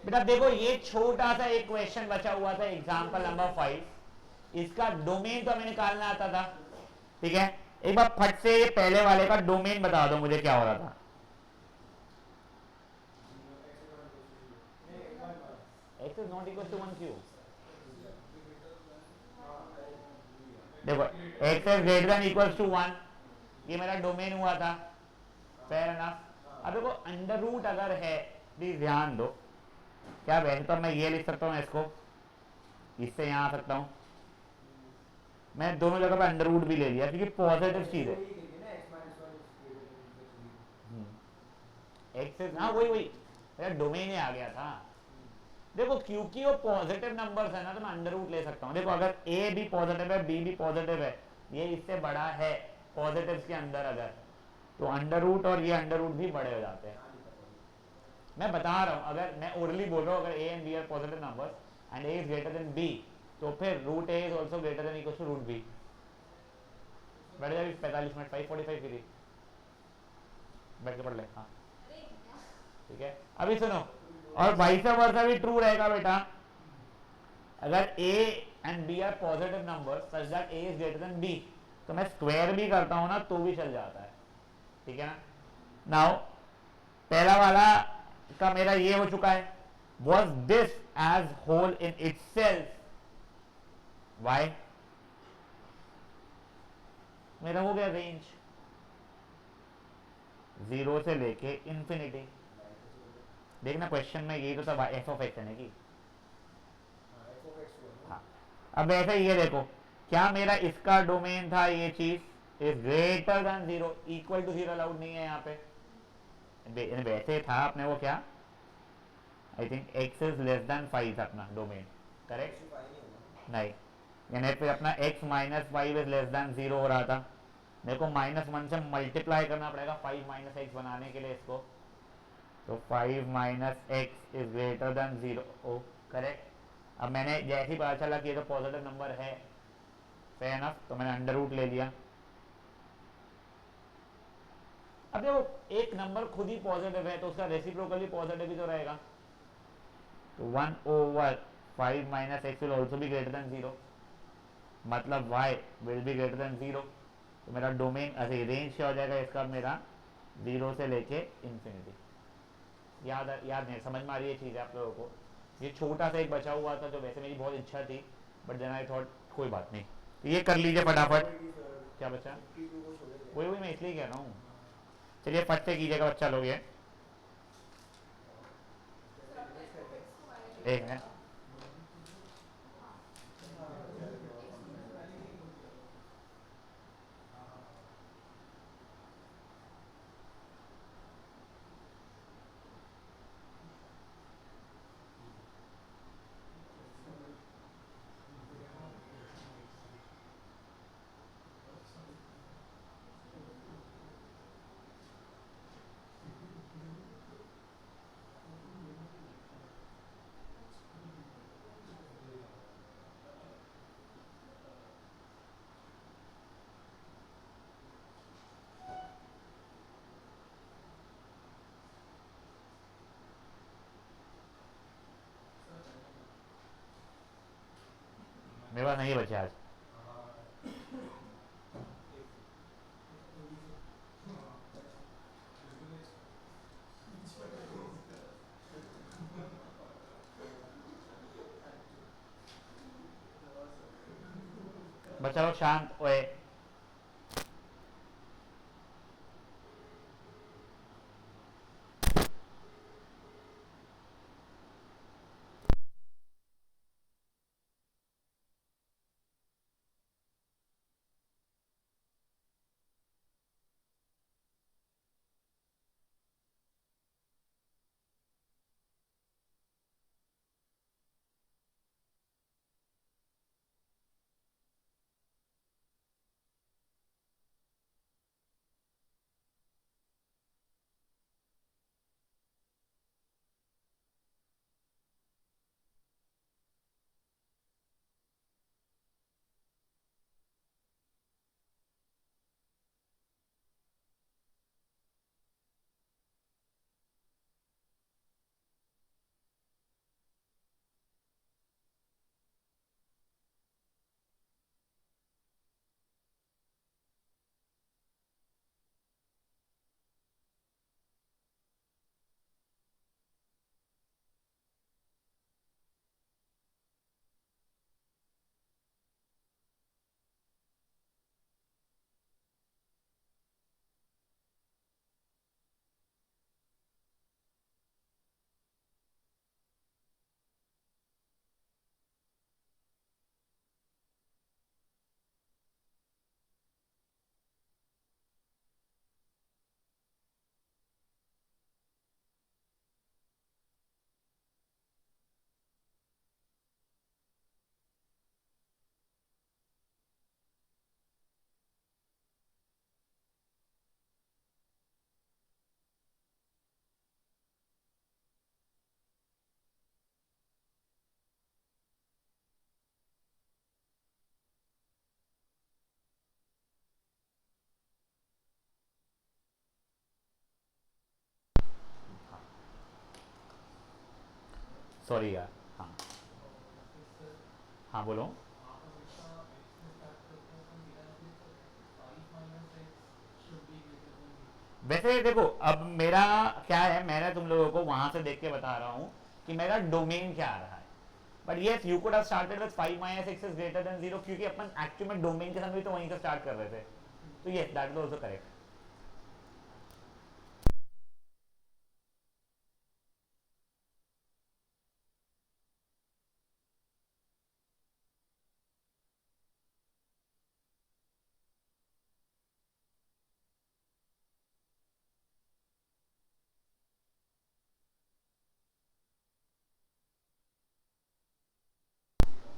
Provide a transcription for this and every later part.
बेटा देखो ये छोटा सा एक क्वेश्चन बचा हुआ था एग्जाम्पल नंबर 5, इसका डोमेन तो हमें निकालना आता था, ठीक है। एक बार फट से ये पहले वाले का डोमेन बता दो मुझे क्या हो रहा था। x is not equal to 1 क्यों? देखो x is greater than equals to 1, ये मेरा डोमेन हुआ था, फेयर एनफ। अब देखो अंडर रूट अगर है, प्लीज ध्यान दो, क्या वैसे तो मैं ये लिख सकता हूँ इसको, इससे यहाँ आ सकता हूँ, मैं दोनों जगह पे अंडर रूट भी ले लिया क्योंकि पॉजिटिव चीज है। एक्स हाँ वही वही मेरा डोमेन ही आ गया था। देखो क्योंकि वो पॉजिटिव नंबर्स है ना, तो मैं अंडर रूट ले सकता हूँ। देखो अगर ए भी पॉजिटिव है, बी भी पॉजिटिव है, ये इससे बड़ा है पॉजिटिव्स के अंदर अगर, तो अंडर रूट और ये अंडर रूट भी बड़े हो जाते हैं। मैं बता रहा हूँ, अगर मैं ओरली बोल रहा हूँ, अगर A and B are positive numbers and A is greater than B, तो फिर root A is also greater than equal to root B. बैठ जाए 45 मिनट, 5:45 की थी, बैठ के पढ़ ले। हाँ ठीक है, अभी सुनो, और वाइस वर्सा भी ट्रू रहेगा बेटा। अगर a and b are positive number such that a is greater than b, तो मैं स्क्वायर भी करता हूं ना तो भी चल जाता है, ठीक है ना। नाउ पहला वाला का मेरा ये हो चुका है, was this as whole in itself, why, मेरा हो गया रेंज 0 से लेके इंफिनिटी। देखना क्वेश्चन में यही तो था, एफ ऑफ एक्स है ना कि, हाँ। अब ऐसे ये देखो, क्या मेरा इसका डोमेन था ये चीज is greater than 0, equal to 0 allowed नहीं है यहाँ पे, वैसे था अपने वो क्या, I think x is less than 5 अपना डोमेन, करेक्ट नहीं, यानी फिर अपना x minus 5 is less than 0 हो रहा था। मेरे को -1 से मल्टीप्लाई करना पड़ेगा 5 माइनस एक्स बनाने के लिए इसको, तो 5 minus x is greater than 0, oh correct. अब मैंने जैसे ही पता चला कि ये तो पॉजिटिव नंबर है, फेयर एनफ, तो मैंने अंडर रूट ले लिया। अब देखो एक नंबर खुद ही पॉजिटिव है तो उसका रेसिप्रोकली पॉजिटिव ही तो रहेगा, तो 1/5 minus x will also be greater than 0, मतलब y will be greater than 0। तो मेरा डोमेन ऐसे रेंज क्या हो जाएगा इसका, मेरा 0 से लेके इंफिनिटी। याद याद नहीं, समझ में आ रही है चीज़ आप लोगों को। ये छोटा सा एक बचा हुआ था जो वैसे मेरी बहुत इच्छा थी, बट देन आई थॉट कोई बात नहीं, तो ये कर लीजिए फटाफट। क्या बचा, वही वही मैं इसलिए कह रहा हूँ, चलिए फट से कीजिएगा बच्चा लोग ये, एक मिनट। मेरे पास नहीं बचा आज, बच्चा लोग शांत ओए। सॉरी यार। हाँ हाँ बोलो। वैसे देखो अब मेरा क्या है, मैंने तुम लोगों को वहां से देख के बता रहा हूँ कि मेरा डोमेन क्या आ रहा है। But yes you could have started with 5 minus x is greater than 0, क्योंकि अपन एक्चुअली में डोमेन के साथ भी तो वहीं से स्टार्ट कर रहे थे। तो yes that is also correct.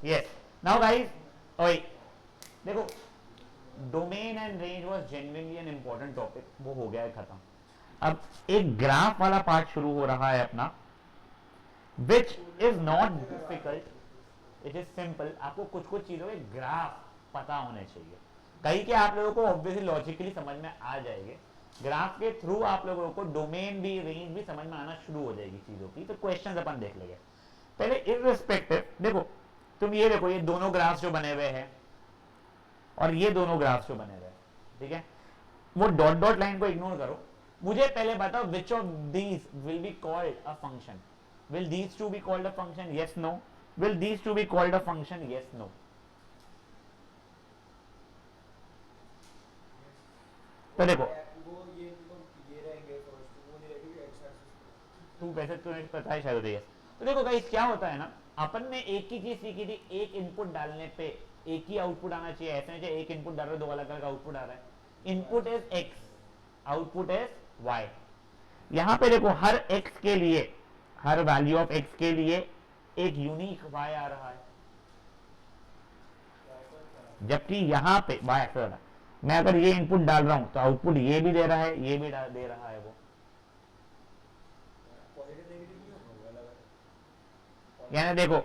Yes now guys ओए देखो, domain and range was genuinely an important topic, वो हो गया है खत्म। अब एक ग्राफ वाला पार्ट शुरू हो रहा है अपना, which is not difficult, it is simple. आपको कुछ कुछ चीजों के ग्राफ पता होने चाहिए, कहीं के आप लोगों को ऑब्वियसली लॉजिकली समझ में आ जाएंगे। ग्राफ के थ्रू आप लोगों को डोमेन भी रेंज भी समझ में आना शुरू हो जाएगी चीजों की। तो क्वेश्चंस अपन देख लेंगे पहले इररिस्पेक्टिव। देखो तुम ये देखो, ये दोनों ग्राफ्स जो बने हुए हैं और ये दोनों ग्राफ्स जो बने हुए हैं, ठीक है, वो डॉट डॉट लाइन को इग्नोर करो। मुझे पहले बताओ which of these will be called a function. Will these two be called a function, yes no? Will these two be called a function, yes no? तो देखो तू वैसे तुम्हें पता है शायद यस। तो देखो गाइस क्या होता है ना, अपन ने एक ही चीज सीखी थी, एक इनपुट डालने पे एक ही आउटपुट आना चाहिए। ऐसे नहीं चाहिए एक इनपुट डाल रहे हो दो अलग अलग आउटपुट आ रहा है। Input is x, output is y. यहां पे देखो हर एक्स के लिए, हर वैल्यू ऑफ एक्स के लिए एक यूनिक वाई आ रहा है, जबकि यहां पे वाई एक्स रहा है। मैं अगर ये इनपुट डाल रहा हूं तो आउटपुट ये भी दे रहा है, ये भी दे रहा है वो। यानी देखो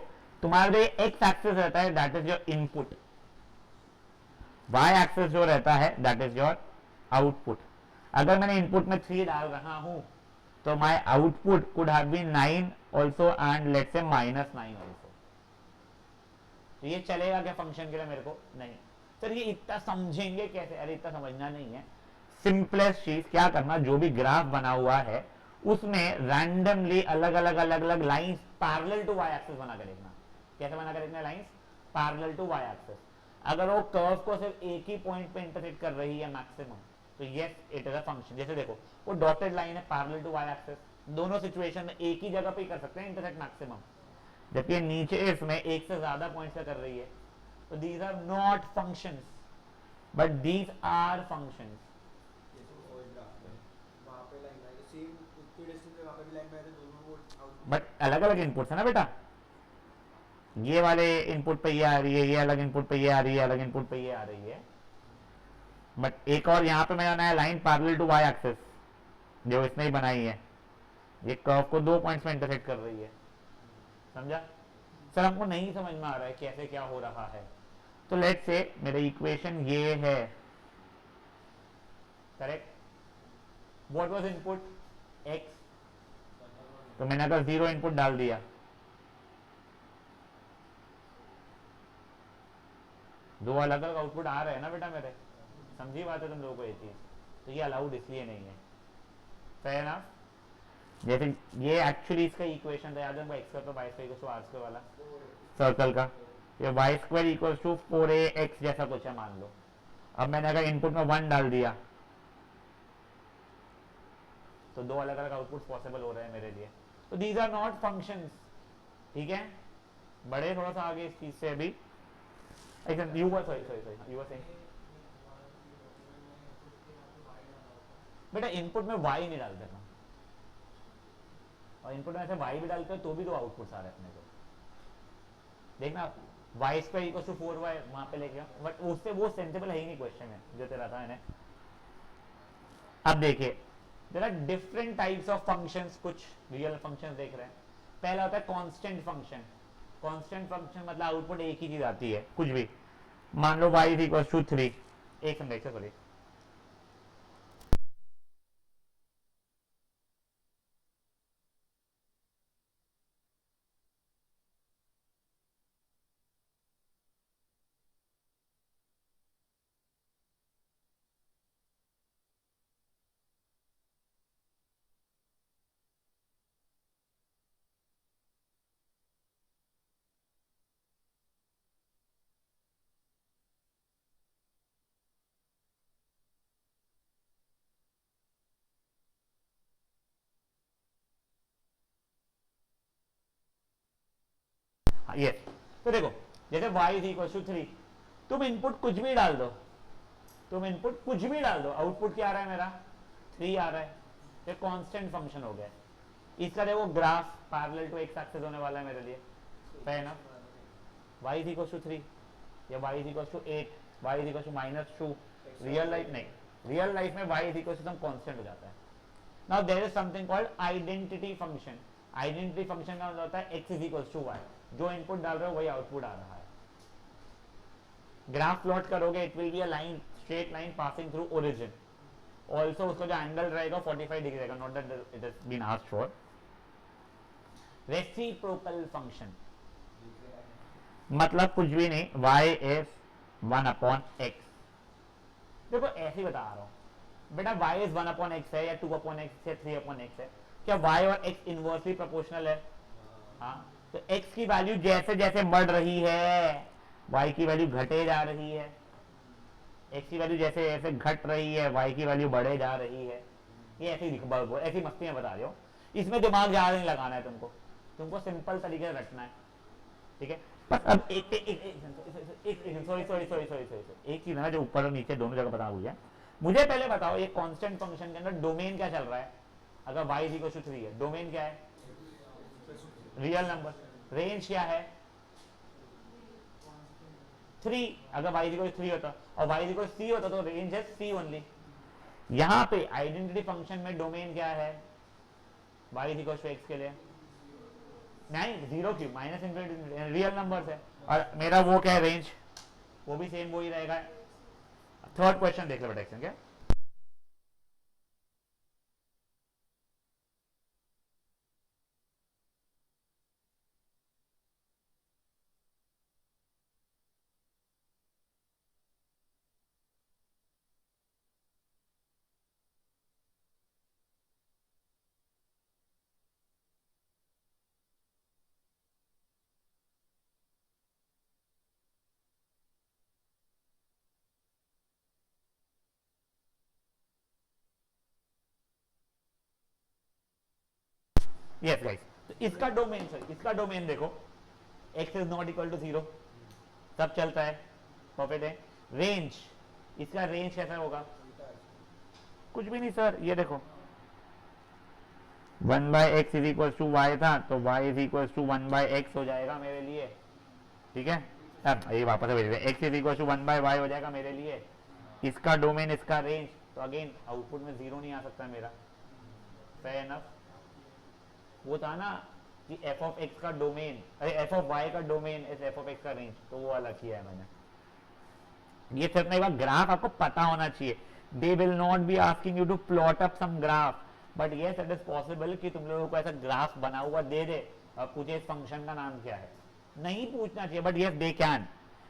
तुम्हारे एक्स एक्सिस रहता है that is your input, y axis जो रहता है दैट इज योर आउटपुट। अगर मैंने इनपुट में 3 डाल रहा हूं तो my output could have been 9 also and let's say -9 also. तो ये चलेगा क्या फंक्शन के लिए? मेरे को नहीं। सर ये इतना समझेंगे कैसे? अरे इतना समझना नहीं है। सिंपलेस्ट चीज क्या करना, जो भी ग्राफ बना हुआ है उसमें रैंडमली अलग अलग अलग अलग lines parallel to y axis बना कर देखना। कैसे बना कर देखना lines? Parallel to y axis. अगर वो कर्व को सिर्फ एक ही पॉइंट पे इंटरसेक्ट कर रही है मैक्सिमम, तो yes it is a function. जैसे देखो वो डॉटेड लाइन है पैरेलल टू वाई एक्सिस, दोनों सिचुएशन में एक ही जगह पे ही कर सकते हैं इंटरसेक्ट मैक्सिमम, जबकि नीचे इसमें एक से ज्यादा पॉइंट्स पे कर रही है। तो these are not functions but these are functions. But अलग अलग इनपुट्स है ना बेटा, ये वाले इनपुट पे ये आ रही है, ये अलग इनपुट पे ये आ रही है, अलग इनपुट पे ये आ रही है। बट एक और यहाँ पे मैंने बनाया line parallel to y axis, जो इसने ही बनाई है, ये कर्व को 2 पॉइंट्स में इंटरसेक्ट कर रही है। समझा? सर हमको नहीं समझ में आ रहा है कैसे क्या हो रहा है। तो लेट्स से मेरा इक्वेशन ये है, correct. What was input? X. तो मैंने अगर 0 इनपुट डाल दिया, दो अलग अलग आउटपुट आ रहे हैं ना बेटा मेरे, समझी बात है तुम लोगों को ये चीज? तो ये अलाउड इसलिए नहीं है, फेयर ना? जैसे ये एक्चुअली इसका इक्वेशन था, याद है x square by square equals to r square वाला सर्कल का, ये Y square equals to 4ax जैसा कुछ है मान लो। अब मैंने अगर इनपुट में 1 डाल दिया तो दो अलग अलग आउटपुट पॉसिबल हो रहे हैं मेरे लिए। तो दीज आर नॉट फंक्शंस, ठीक है? बड़े थोड़ा सा आगे इस चीज से अभी। You were sorry you were saying बेटा इनपुट में y नहीं डालते ना, और इनपुट में ऐसे y भी डालते हो तो भी दो आउटपुट्स आ रहे हैं अपने को। देखना Y square equal to 4y वहां पे लेके आओ, बट उससे वो सेंसिबल है ही नहीं क्वेश्चन में जो तेरा था इन्हें। अब देखिए there are different types of functions, कुछ रियल फंक्शंस देख रहे हैं। पहला होता है कांस्टेंट फंक्शन। कांस्टेंट फंक्शन मतलब आउटपुट एक ही चीज आती है, कुछ भी। मान लो y इक्वल टू 3, एक सेकंड सॉरी, यस। तो देखो जैसे y इज इक्वल टू 3, तुम इनपुट कुछ भी डाल दो, तुम इनपुट कुछ भी डाल दो, आउटपुट क्या आ रहा है मेरा 3 आ रहा है, ये कांस्टेंट फंक्शन हो गया। इसका देखो graph parallel to x axis होने वाला है मेरे लिए, है ना। y इज इक्वल टू 3 या y is equal to 8, y is equal to -2, real life नहीं, रियल लाइफ में y is equal to constant हो जाता है। Now there is something called identity function. Identity function का मतलब होता है x is equal to y, जो इनपुट डाल रहे हो वही आउटपुट आ रहा है। ग्राफ प्लॉट करोगे it will be a line, straight line passing through origin. Also उसका जो एंगल रहेगा 45 डिग्री रहेगा, not that it has been asked for. Reciprocal function मतलब कुछ भी नहीं, y इज 1/x। देखो ऐसे ही बता रहा हूं बेटा, y इज 1/x है या 2/x है 3/x है, क्या y और x इनवर्सली प्रोपोर्शनल है? हाँ, तो x की वैल्यू जैसे जैसे बढ़ रही है y की वैल्यू घटे जा रही है, x की वैल्यू जैसे जैसे घट रही है y की वैल्यू बढ़े जा रही है। ये ऐसी ऐसी मस्ती में बता रही हो, इसमें दिमाग ज्यादा नहीं लगाना है तुमको, तुमको सिंपल तरीके से रटना है, ठीक है। बस अब एक चीज है जो ऊपर और नीचे दोनों जगह बता हुई है। मुझे पहले बताओ ये कांस्टेंट फंक्शन के अंदर डोमेन क्या चल रहा है? अगर y इज इक्वल टू 3 है, डोमेन क्या है? Real number. रेंज क्या है? 3। अगर y इज इक्वल टू 3 होता और y is equal to c होता तो रेंज है c ओनली। यहां पे आइडेंटिटी फंक्शन में डोमेन क्या है? y is equal to x के लिए नहीं, 0 क्यों, -∞ रियल नंबर है, और मेरा वो क्या है रेंज, वो भी सेम वो ही रहेगा। थर्ड क्वेश्चन देख लो बेटा, एक्शन क्या। यस गाइस, तो इसका डोमेन सर, इसका डोमेन देखो x is not equal to 0, सब चलता है, परफेक्ट है। रेंज, इसका रेंज कैसा होगा? कुछ भी नहीं सर, ये देखो 1/x is equal to y था, तो y is equal to 1/x हो जाएगा मेरे लिए, ठीक है। अब ये वापस भेज रहे, x is equal to 1/y हो जाएगा मेरे लिए। इसका डोमेन, इसका रेंज, तो अगेन आउटपुट में 0 नहीं आ सकता मेरा, फेयर इनफ। वो था ना कि f ऑफ x का डोमेन, अरे f ऑफ y का domain is f of x का रेंज, तो वो अलग किया है मैंने। ये सिर्फ एक बार ग्राफ आपको पता होना चाहिए। They will not be asking you to plot up some graph, but yes it is possible कि तुम लोगों को ऐसा ग्राफ बना हुआ दे दे और पूछे इस फंक्शन का नाम क्या है। नहीं पूछना चाहिए, but yes they can.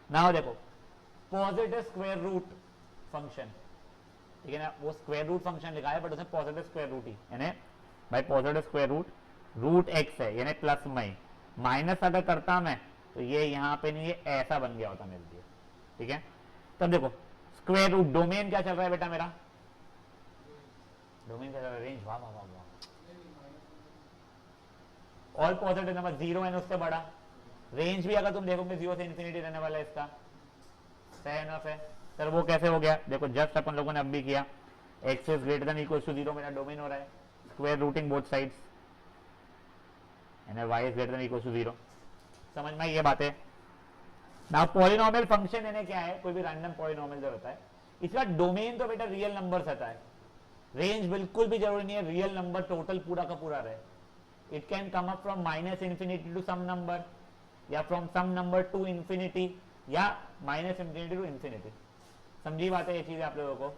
Now देखो पॉजिटिव स्क्वायर रूट फंक्शन, ठीक है ना, वो स्क्वायर रूट फंक्शन लिखा है बट उसमें पॉजिटिव स्क्वायर रूट ही, यानी भाई पॉजिटिव स्क्वायर रूट x है, यानी प्लस में माइनस अगर करता मैं तो ये यहाँ पे नहीं, ये ऐसा बन गया होता मेरे लिए, ठीक है। तब देखो स्क्वायर रूट, डोमेन क्या चल रहा है बेटा मेरा? डोमेन क्या चल रहा है? रेंज, वाह वाह वाह वाह, ऑल पॉजिटिव नंबर 0 एंड उससे बड़ा। रेंज भी अगर तुम देखोगे 0 से इन्फिनिटी रहने वाला है इसका, सही एनफ है। सर वो कैसे हो गया? देखो जस्ट अपन लोगों ने अब भी किया, x is greater than equal to 0 मेरा डोमेन हो रहा है, square rooting both sides, y is greater than equal to 0। समझ में ये बात है ना। पॉलिनोमियल फंक्शन यानी क्या है? कोई भी रैंडम पॉलिनोमियल जो होता है, इसका डोमेन तो बेटा रियल नंबर आता है, रेंज बिल्कुल भी जरूरी नहीं है रियल नंबर टोटल पूरा का पूरा रहे। It can come up from -∞ to some number, या from some number to infinity, या -∞ टू इंफिनिटी। समझी बात है ये चीज आप लोगों को?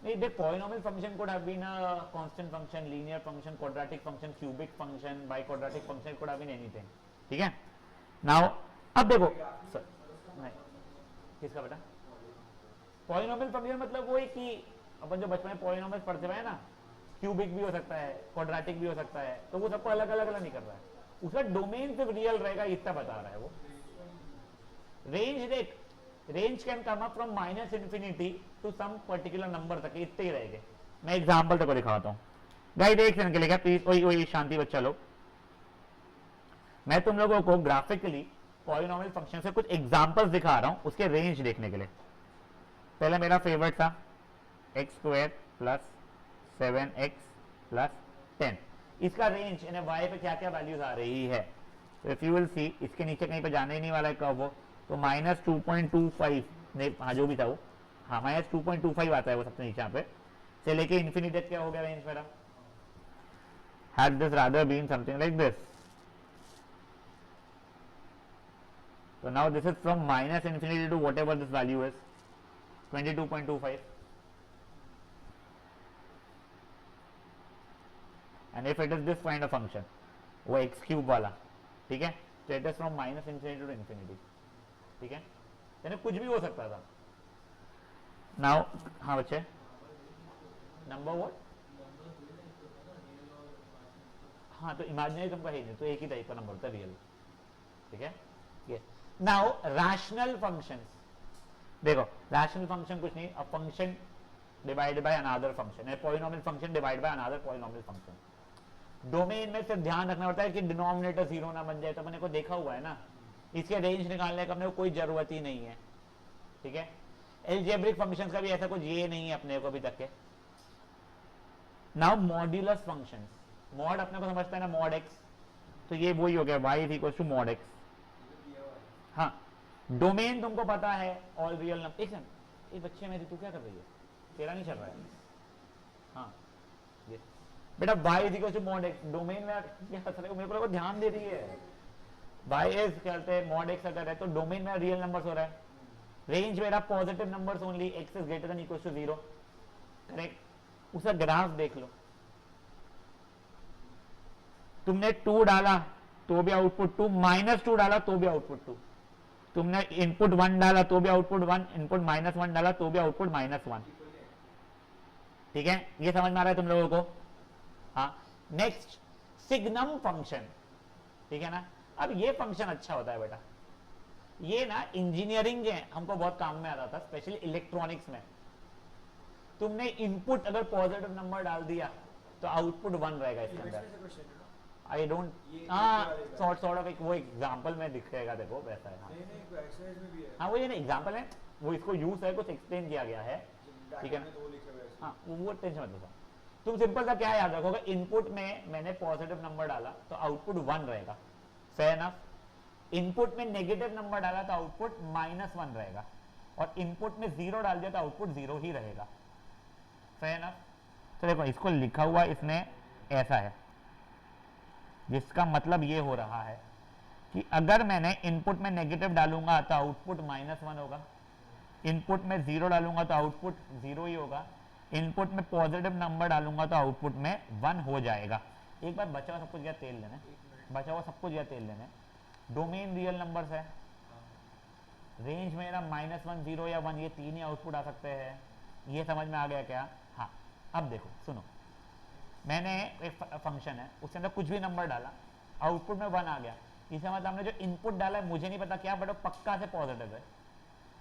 नहीं देख, polynomial function could have been a constant function, linear function, quadratic function, cubic function, biquadratic function, could have been anything, ठीक है। नाउ अब देखो सर, नहीं किसका बेटा? पॉलिनोमियल फंक्शन मतलब वो है कि अपन जो बचपन में पॉलिनोमियल पढ़ते हुए ना, क्यूबिक भी हो सकता है, क्वाड्रेटिक भी हो सकता है, तो वो सबको अलग अलग नहीं कर रहा है, उसका डोमेन सिर्फ रियल रहेगा, इतना बता रहा है वो। रेंज देख, range can come up from -∞ to some particular number तक, इतने ही रहेंगे। मैं एग्जांपल तक दिखाता हूँ गाइस, एक सेकंड के लिए प्लीज, वही शांति बच्चा लोग। मैं तुम लोगों को ग्राफिकली पॉलिनोमियल फंक्शन से कुछ एग्जांपल्स दिखा रहा हूं उसके रेंज देखने के लिए। पहले मेरा फेवरेट था x square plus 7x plus 10, इसका रेंज यानी y पे क्या क्या वैल्यूज आ रही है। तो इफ यू विल सी, इसके नीचे कहीं पे जाने ही नहीं वाला है कब वो, तो -2.25 नहीं, हाँ जो भी था वो, हाँ -2.25 आता है वो सबसे नीचे यहाँ पे से लेके इन्फिनिटी तक क्या हो गया रेंज मेरा। Had this rather been something like this, so now this is from minus infinity to whatever this value is, 22.25, and if it is this kind of function, वो x क्यूब वाला, ठीक है, तो it is from minus infinity to infinity, ठीक है, यानी कुछ भी हो सकता था। now हाँ बच्चे, नंबर व्हाट, हाँ तो इमेजिनरी तुमको है नहीं, तो एक ही टाइप का नंबर होता है रियल, ठीक है। ये नाउ रैशनल फंक्शंस, देखो रैशनल फंक्शन कुछ नहीं, a function divided by another function, polynomial function divided by another polynomial function. Domain में सिर्फ ध्यान रखना पड़ता है कि डिनोमिनेटर जीरो ना बन जाए, तो मैंने को देखा हुआ है ना, इसके रेंज निकालने का अपने को कोई जरूरत ही नहीं है, ठीक है। एल्जेब्रिक फंक्शंस का भी ऐसा कुछ ये नहीं है अपने को अभी तक के। नाउ मॉड्यूलस फंक्शंस, मॉड अपने को समझता है ना मॉड एक्स, तो ये वही हो गया y is equal to mod x. हाँ डोमेन तुमको पता है ऑल रियल नंबर। एक सेकंड, ये बच्चे मेरी तू क्या कर रही है, तेरा नहीं चल रहा है। हाँ ये बेटा y is equal to mod x, domain में क्या कर रहे हो, मेरे को ध्यान दे रही है। y इज कहते हैं मॉड एक्स अगर है तो डोमेन में रियल नंबर्स हो रहा है, रेंज मेरा positive numbers only, x is greater than equal to 0, correct. उसका ग्राफ देख लो, तुमने 2 डाला तो भी आउटपुट 2, -2 डाला तो भी आउटपुट 2, तुमने इनपुट 1 डाला तो भी आउटपुट 1, इनपुट -1 डाला तो भी आउटपुट -1, ठीक है। ये समझ में आ रहा है तुम लोगों को। हाँ नेक्स्ट सिग्नम फंक्शन, ठीक है ना। अब ये फंक्शन अच्छा होता है बेटा, ये ना इंजीनियरिंग के हमको बहुत काम में आता था, स्पेशली इलेक्ट्रॉनिक्स में। तुमने इनपुट अगर पॉजिटिव नंबर डाल दिया तो आउटपुट 1 रहेगा इसके अंदर। आई डोंट, हाँ सॉर्ट ऑफ एक वो एग्जांपल में दिखेगा, देखो वैसा है। हाँ वो ये ना एग्जांपल है, वो इसको यूज है, कुछ एक्सप्लेन किया गया है, ठीक है ना। हाँ वो टेंशन मत लो, तुम सिंपल सा क्या याद रखोगे, इनपुट में मैंने पॉजिटिव नंबर डाला तो आउटपुट 1 रहेगा, फेयर एनफ। इनपुट में नेगेटिव नंबर डाला तो आउटपुट -1 रहेगा, और इनपुट में 0 डाल दिया तो आउटपुट 0 ही रहेगा, फेयर एनफ। तो देखो इसको लिखा हुआ इसमें ऐसा है, जिसका मतलब ये हो रहा है कि अगर मैंने इनपुट में नेगेटिव डालूंगा तो आउटपुट -1 होगा, इनपुट में 0 डालूंगा तो आउटपुट 0 ही होगा, इनपुट में पॉजिटिव नंबर डालूंगा तो आउटपुट में 1 हो जाएगा। एक बार बचा हुआ सब कुछ गया तेल लेने, बचा हुआ सब कुछ गया तेल लेने। डोमेन रियल नंबर्स है, रेंज मेरा -1, 0 या 1, ये तीन ही आउटपुट आ सकते हैं। ये समझ में आ गया क्या? हाँ अब देखो सुनो, मैंने एक फंक्शन है उसके अंदर कुछ भी नंबर डाला, आउटपुट में 1 आ गया, इसका मतलब हमने जो इनपुट डाला है मुझे नहीं पता क्या, बट वो पक्का से पॉजिटिव है।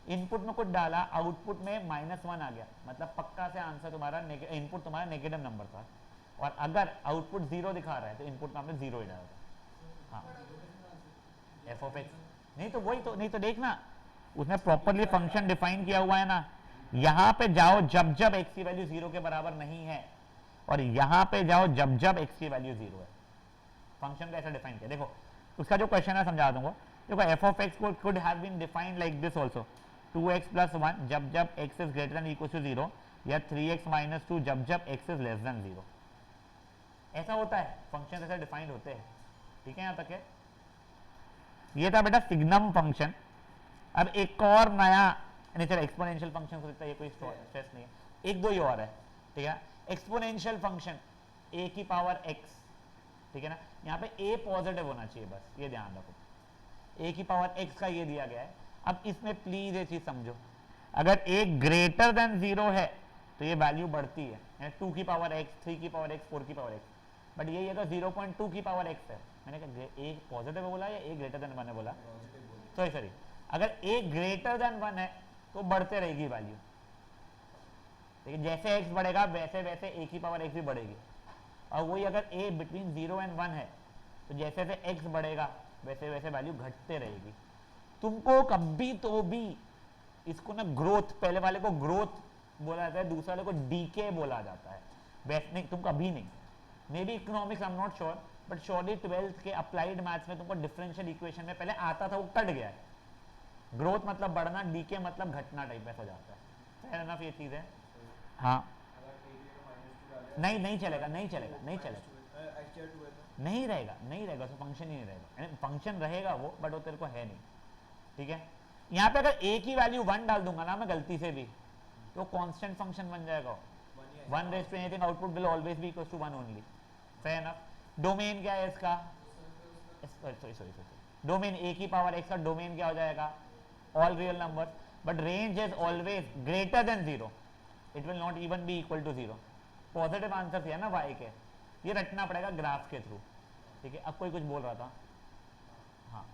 इनपुट में कुछ डाला, आउटपुट में -1 आ गया, मतलब पक्का से आंसर तुम्हारा इनपुट तुम्हारा नेगेटिव नंबर था, और अगर आउटपुट 0 दिखा रहा है तो इनपुट में हमने 0 ही डाला था। हाँ एफ ऑफ एक्स, नहीं तो वही तो, नहीं तो देखना उसने प्रॉपरली फंक्शन डिफाइन किया हुआ है ना, यहां पे जाओ जब जब x की वैल्यू 0 के बराबर नहीं है, और यहां पे जाओ जब जब x की वैल्यू 0 है। फंक्शन का ऐसा डिफाइन किया। देखो उसका जो क्वेश्चन है समझा दूंगा। देखो f of x could have been defined like this also, 2x + 1 जब जब x is greater than equal to 0, या 3x - 2 जब जब x इज लेस देन 0। ऐसा होता है, फंक्शन ऐसे डिफाइंड होते हैं, ठीक है। यहां तक है, ये था बेटा सिग्नम फंक्शन। अब एक और नया नेचर एक्सपोनेंशियल फंक्शन हो सकता है, ये कोई स्ट्रेस नहीं है, एक दो ही और है, ठीक है। एक्सपोनेंशियल फंक्शन a की पावर x, ठीक है ना, यहाँ पे a पॉजिटिव होना चाहिए, बस ये ध्यान रखो, a की पावर x का ये दिया गया है। अब इसमें प्लीज ये चीज समझो, अगर a ग्रेटर देन 0 है तो ये वैल्यू बढ़ती है, 2 की पावर x, 3 की पावर x, 4 की पावर x, बट यही अगर 0.2 की पावर x है, मैंने कहा a पॉजिटिव है बोला या a ग्रेटर देन 1 है बोला, सॉरी, अगर a ग्रेटर देन 1 है तो बढ़ते रहेगी वैल्यू, लेकिन जैसे x बढ़ेगा वैसे वैसे a की पावर x भी बढ़ेगी। और वही अगर a बिटवीन 0 एंड 1 है तो जैसे जैसे x बढ़ेगा वैसे वैसे वैल्यू घटते रहेगी। तुमको कभी तो भी इसको ना ग्रोथ, पहले वाले को ग्रोथ बोला जाता है, दूसरे वाले को डीके बोला जाता है। वैसे नहीं, तुम कभी नहीं, may be economics I am not sure, but surely 12th के अप्लाइड मैथ्स में तुमको डिफरेंशियल इक्वेशन में पहले आता था, वो कट गया है। ग्रोथ मतलब बढ़ना, डीके मतलब घटना टाइप ऐसा जाता है। फेयर एनफ ये चीज है। हाँ नहीं, नहीं चलेगा, नहीं चलेगा, नहीं चलेगा, नहीं रहेगा, नहीं रहेगा, उसमें फंक्शन ही नहीं रहेगा। फंक्शन रहेगा वो, बट वो तेरे को है नहीं, ठीक है। यहाँ पे अगर ए की वैल्यू 1 डाल दूंगा ना मैं गलती से भी, तो कांस्टेंट फंक्शन बन जाएगा। 1 raise to anything output will always be equal to 1 only. Fair enough. Domain क्या है इसका, सॉरी, डोमेन ए की पावर एक्स का डोमेन क्या हो जाएगा, all real number, but range is always greater than 0, it will not even be equal to 0। Positive answer है ना वाई के, ये रटना पड़ेगा ग्राफ के थ्रू, ठीक है। अब कोई कुछ बोल रहा था, हाँ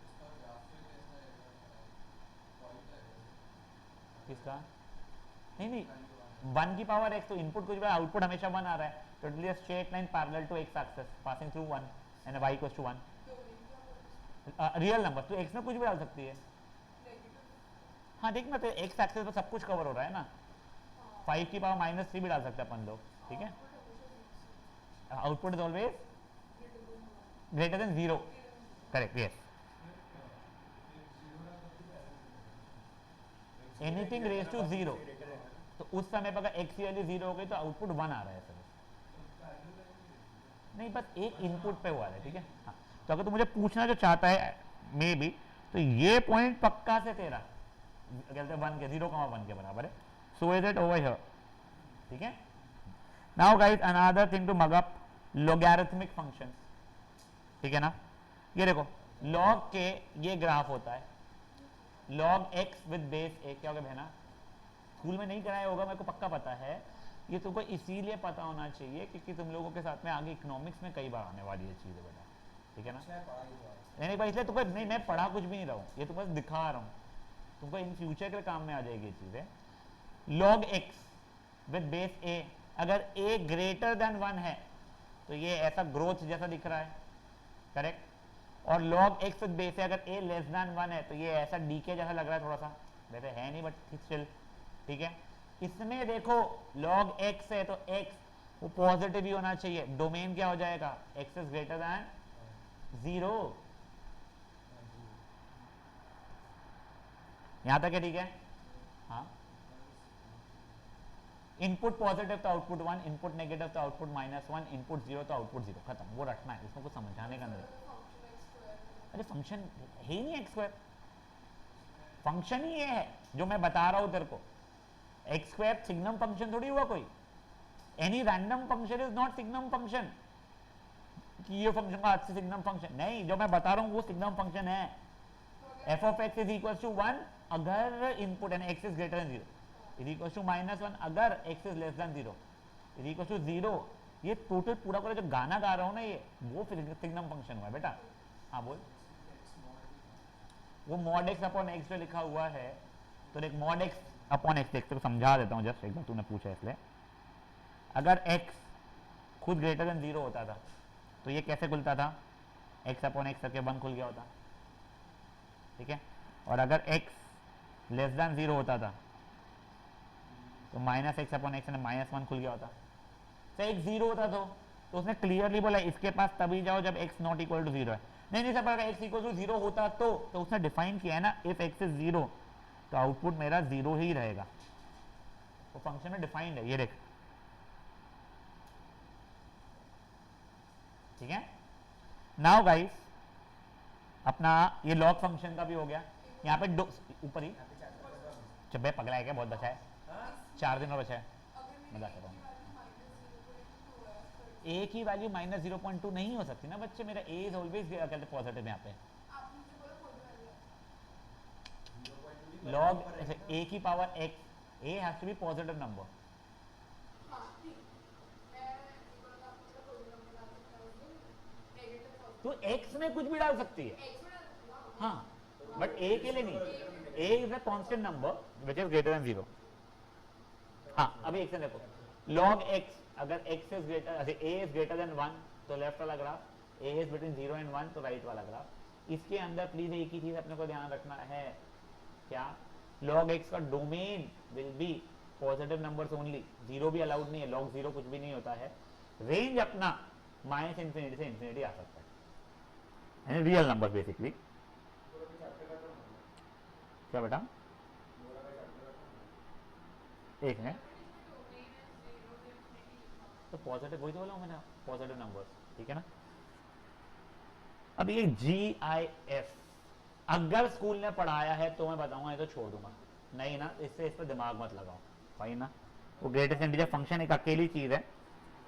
किसका, नहीं 1 की पावर x, तो इनपुट कुछ भी, आउटपुट हमेशा 1 आ रहा है, तो it will be a straight line parallel to x axis passing through 1 and y equals to 1। Real number तो x में कुछ भी डाल सकती है। हाँ देख ना, तो x एक्सिस पर सब कुछ कवर हो रहा है ना, 5 की पावर -3 भी डाल सकते हैं अपन लोग, ठीक है। Output is always greater than 0, correct, yes. Anything raise to 0, तो उस समय पर अगर x की वैल्यू 0 हो गई तो आउटपुट 1 आ रहा है सर, नहीं बस एक इनपुट पे हुआ है, ठीक है। हाँ, तो अगर तू मुझे पूछना जो चाहता है मे बी, तो ये पॉइंट पक्का से तेरा कहते 1 के 0,1 के बराबर है, so is it over here, ठीक है। Now guys another thing to mug up, logarithmic function, ठीक है ना। ये देखो लॉग के ये ग्राफ होता है, log x with base a, क्या होगा बहना, स्कूल में नहीं कराया होगा मेरे को पक्का पता है, ये तुमको इसीलिए पता होना चाहिए क्योंकि तुम लोगों के साथ में आगे इकोनॉमिक्स में कई बार आने वाली है चीज़ें बेटा, ठीक है ना। नहीं भाई, इसलिए तुमको नहीं, मैं पढ़ा कुछ भी नहीं रहा हूँ, ये तुमको दिखा रहा हूँ, तुमको इन फ्यूचर के काम में आ जाएगी ये चीज़ें। Log x with base a, अगर a ग्रेटर देन 1 है तो ये ऐसा ग्रोथ जैसा दिख रहा है, करेक्ट। और log x विद बेस है, अगर a लेस देन 1 है तो ये ऐसा डीके जैसा लग रहा है थोड़ा सा, वैसे है नहीं बट स्टिल, ठीक है। इसमें देखो log x है तो x वो पॉजिटिव ही होना चाहिए, डोमेन क्या हो जाएगा, x इज ग्रेटर देन 0, यहां तक है, ठीक है। हाँ, इनपुट पॉजिटिव तो आउटपुट 1, इनपुट नेगेटिव तो आउटपुट -1, इनपुट 0 तो आउटपुट 0, खत्म, वो रखना है, इसमें कुछ समझाने का नहीं। अरे फंक्शन है ही नहीं x2, फंक्शन ही ये है जो मैं बता रहा हूं तेरे को। x2 सिग्नम फंक्शन थोड़ी हुआ कोई, any random function is not signum function, कि ये फंक्शन का आज से सिग्नम फंक्शन नहीं, जो मैं बता रहा हूं वो सिग्नम फंक्शन है। f of x is equal to 1 अगर इनपुट है x is greater than 0, is equal to -1 अगर x is less than 0, is equal to 0। ये टोटल पूरा पूरा जो गाना गा रहा हूं ना ये, वो सिग्नम फंक्शन हुआ है बेटा। हाँ बोल, वो mod x अपॉन x जो लिखा हुआ है, तो देख mod x अपॉन x, देख तो समझा देता हूँ जस्ट, एक बार तूने पूछा इसलिए। अगर x खुद ग्रेटर देन 0 होता था तो ये कैसे खुलता था, x अपॉन x करके 1 खुल गया होता, ठीक है। और अगर x लेस देन 0 होता था तो -x अपॉन x ने -1 खुल गया होता। तो x 0 होता तो उसने क्लियरली बोला इसके पास तभी जाओ जब x नॉट इक्वल टू 0 है। नहीं सर, अगर x इक्वल टू 0 होता तो उसने डिफाइन किया है ना, इफ x इज 0 तो आउटपुट मेरा 0 ही रहेगा, वो फंक्शन में डिफाइंड है, ये देख, ठीक है। नाउ गाइस अपना ये लॉग फंक्शन का भी हो गया, यहाँ पे ऊपर ही चब्बे पगला है क्या, बहुत बचा है, 4 दिन और बचा है, मजा कर रहा हूँ। a की वैल्यू -0.2 नहीं हो सकती ना बच्चे, मेरा a इज ऑलवेज कहते पॉजिटिव, यहाँ पे log a की power x, a has to be positive number. तो x में कुछ भी डाल सकती है, हाँ, बट a के लिए नहीं, a is a constant number which is greater than 0। हाँ अभी एक से देखो, log x अगर x is greater, a is greater then 1 तो लेफ्ट वाला graph, a is between 0 and 1 तो राइट वाला ग्राफ, इसके अंदर प्लीज एक ही चीज अपने को ध्यान रखना है, क्या, log x का domain will be positive numbers only, zero भी अलाउड नहीं है, log जीरो कुछ भी नहीं होता है, रेंज अपना माइनस इंफिनिटी से इंफिनिटी आ सकता है, रियल नंबर बेसिकली। क्या बेटा, एक है तो पॉजिटिव, वही तो बोला मैंने, पॉजिटिव नंबर्स, ठीक है ना। अब ये GIF अगर स्कूल ने पढ़ाया है तो मैं बताऊंगा, ये तो छोड़ दूंगा, नहीं ना, इससे इस पर दिमाग मत लगाओ भाई ना, वो ग्रेटेस्ट इंटीजर फंक्शन एक अकेली चीज है।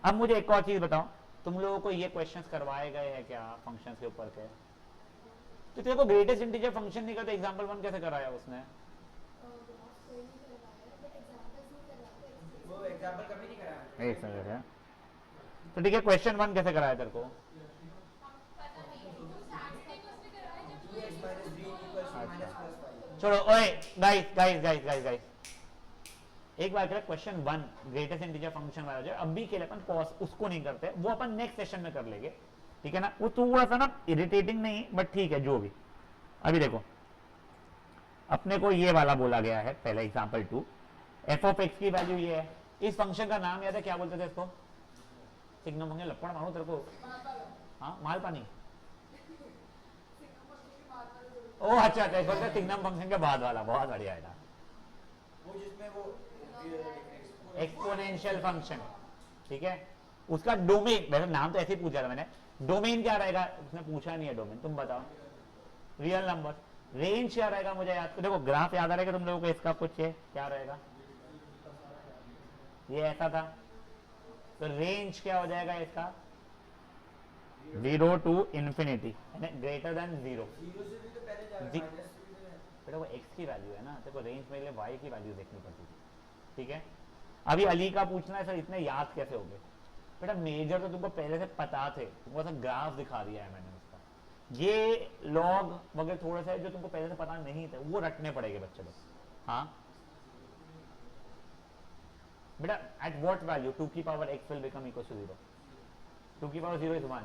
अब मुझे एक और चीज बताओ, तुम लोगों को ये क्वेश्चंस करवाए गए हैं क्या फंक्शंस के ऊपर के? तो तेरे को ग्रेटेस्ट इंटीजर फंक्शन नहीं करता, एग्जांपल 1 कैसे कराया उसने? वो एग्जांपल कभी नहीं कराया। एक सेकंड है, तो ठीक है, क्वेश्चन 1 कैसे कराया तेरे को? छोड़ो, ओए guys guys guys guys guys, एक बार करें, क्वेश्चन 1 ग्रेटेस्ट इंटीजर फंक्शन वाला जो है, अभी के लिए अपन पॉज उसको नहीं करते, वो अपन नेक्स्ट सेशन में कर लेंगे, ठीक है ना। वो थोड़ा सा ना इरिटेटिंग नहीं, बट ठीक है जो भी। अभी देखो, अपने को ये वाला बोला गया है, पहला एग्जांपल 2, एफ ऑफ एक्स की वैल्यू ये है, इस फंक्शन का नाम याद है, क्या बोलते थे इसको? सिग्नम फंक्शन, लपड़ मारो तेरे को, हाँ माल पानी, ओ अच्छा अच्छा, बोलते सिग्नम फंक्शन के बाद वाला, बहुत बढ़िया है वो जिसमें वो एक्सपोनेंशियल फंक्शन, ठीक है, उसका डोमेन, वैसे नाम तो ऐसे ही पूछा था मैंने, डोमेन क्या रहेगा उसने पूछा नहीं है, डोमेन तुम बताओ, रियल नंबर, रेंज क्या रहेगा मुझे याद, तो देखो ग्राफ याद आ रहेगा तुम लोगों को इसका, कुछ है क्या रहेगा, ये ऐसा था, तो रेंज क्या हो जाएगा इसका, 0 to infinity, ग्रेटर देन 0, बेटा वो x की वैल्यू है ना, देखो रेंज में लिए y की वैल्यू देखनी पड़ती थी, ठीक है। अभी अली का पूछना है सर इतने याद कैसे हो गए, बेटा मेजर तो तुमको पहले से पता थे, तुमको ऐसा ग्राफ दिखा दिया है मैंने उसका, ये लॉग वगैरह थोड़ा सा जो तुमको पहले से पता नहीं था वो रटने पड़ेंगे बच्चे लोग, हाँ बेटा, एट व्हाट वैल्यू 2 की power x will become equal to 0, 2 की पावर 0 इज 1,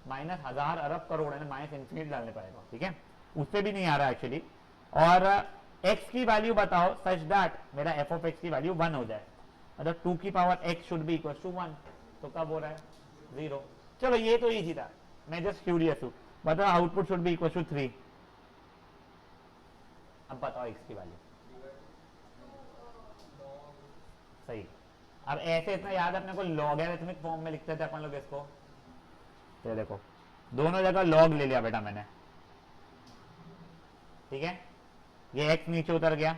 माइनस हजार अरब करोड़ है, माइनस इन्फिनिट डालने पड़ेगा, ठीक है, उस पर भी नहीं आ रहा एक्चुअली। और x की वैल्यू बताओ सच दैट मेरा f ऑफ x की वैल्यू 1 हो जाए, मतलब 2 की power x should be equal to 1, तो कब हो रहा है 0। चलो ये तो इजी था, मैं जस्ट क्यूरियस हूं, बताओ output should be equal to 3, अब बताओ x की वैल्यू, सही। अब ऐसे इतना याद अपने को लॉगरिथमिक फॉर्म में लिखते थे अपन लोग इसको, तो देखो दोनों जगह लॉग ले लिया बेटा मैंने, ठीक है, ये x नीचे उतर गया,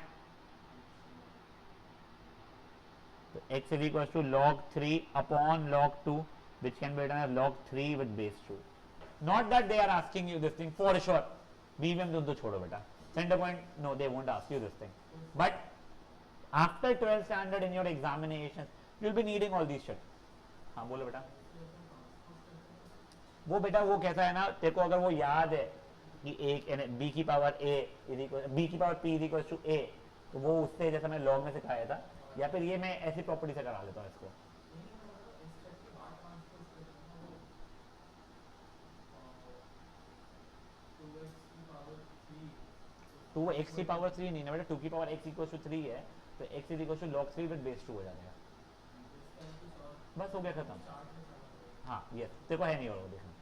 तो x is equal to log 3 upon log 2 which can be written as log 3 with base 2, not that they are asking you this thing for sure, BVM तो छोड़ो बेटा, center point no they won't ask you this thing, but after 12th standard in your examinations you will be needing all these shit। हाँ बोलो बेटा, वो बेटा वो कैसा है ना, तेरे को अगर वो याद है कि एक b की पावर a b की power p is equal to a, तो वो उससे जैसा मैं लॉग में सिखाया था, या फिर ये मैं ऐसी प्रॉपर्टी से करा लेता हूँ इसको, तो वो x की पावर 3 नहीं ना बेटा, 2 की पावर x इक्वल टू 3 है, तो x is equal to log 3 with base 2 हो जाएगा, बस हो गया खत्म। हाँ यस, देखो है नहीं और वो देखना।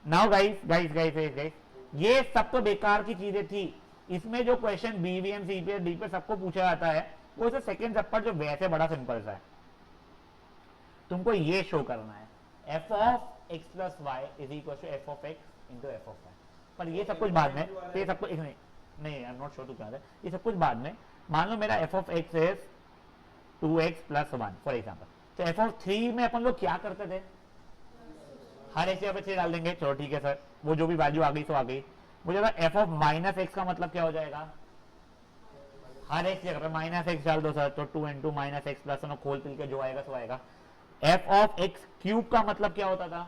Now guys guys guys guys, ये सब तो बेकार की चीजें थी, इसमें जो क्वेश्चन बीवीएम सीपीएस डी पे सबको पूछा जाता है, वो जो सेकंड सब पर जो वैसे बड़ा सिंपल सा है, तुमको ये शो करना है f of x plus y is equal to f of x into f of y, पर ये सब कुछ बाद में, तो ये सब कुछ नहीं I am not sure to क्या है, ये सब कुछ बाद में। मान लो मेरा f of x is 2x plus 1 for example, तो f ऑफ 3 में अपन लोग क्या करते थे, हर एक जगह पे 3 डाल देंगे, चलो ठीक है सर, वो जो भी वैल्यू आ गई तो आ गई। मुझे लगा f ऑफ माइनस एक्स का मतलब क्या हो जाएगा, हर एक जगह पे माइनस एक्स डाल दो सर, तो 2 into minus x plus one, खोल पिल के जो आएगा सो आएगा। f ऑफ एक्स क्यूब का मतलब क्या होता था,